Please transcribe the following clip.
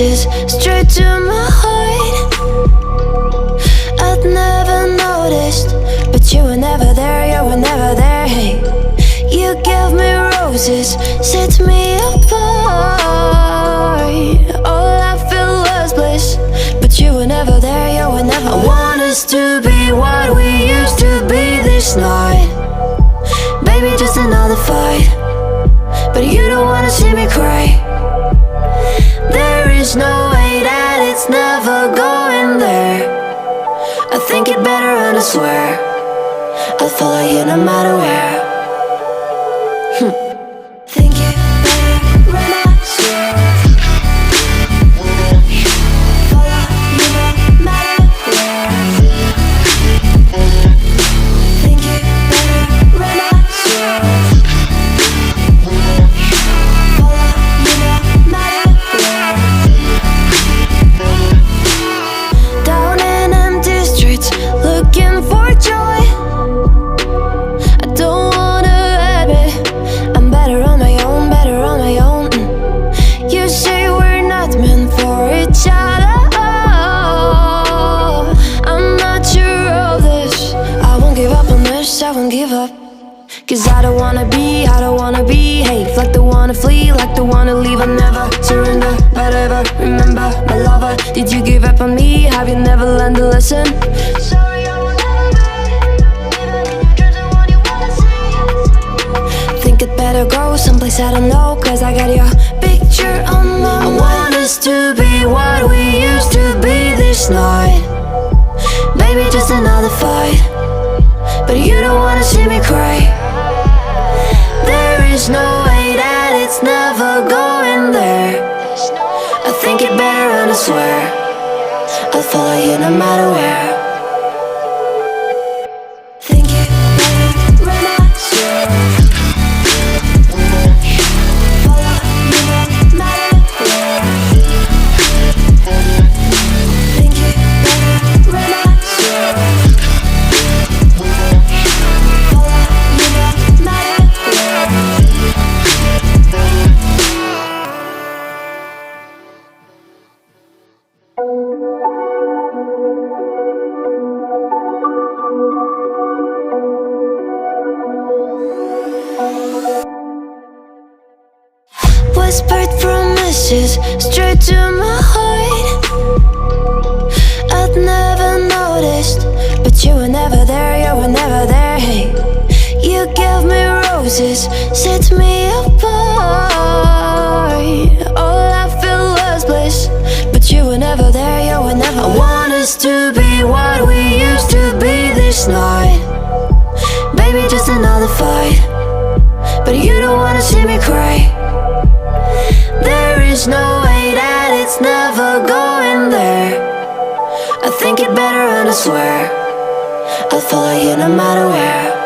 messages straight to my heart. I'd never noticed, but you were never there, you were never there. Hey, you gave me roses, set me apart. All I feel was bliss, but you were never there, you were never there. I want us to be what we used to be this night. Baby, just another fight, but you don't wanna see me cry. There is no way that it's never going there. I think it better and I swear I'll follow you no matter where. Think it better and I swear follow you no matter where. Think it better and I swear follow you no matter where. Down in empty streets, looking for joy. I don't wanna admit I'm better on my own, better on my own. You say we're not meant for each other. I'm not sure of this. I won't give up on this, I won't give up. Cause I don't wanna be, I don't wanna behave like the wanna flee, like the wanna leave. I'll never surrender, but ever remember my lover. Did you give up on me? Have you never learned to listen? Sorry, I will never be even in your dreams the one you wanna see. Think it better go someplace I don't know, cause I got your picture on my mind. I want us to be what we used to be this night. Baby, just another fight, but you don't wanna see me cry. There is no way that it's never going there. I think it better and I swear I'll follow you no matter where. Think it better and I swear follow you no matter where. Think it better and I swear follow you no matter where. Whispered promises straight to my heart. I'd never noticed, but you were never there, you were never there. Hey, you gave me roses, set me apart. All I feel was bliss, but you were never there, you were never there. I want us to be what we used to be this night. Baby, just another fight, but you don't wanna see me cry. There is no way that it's never going there. I think it better and I swear I'll follow you no matter where.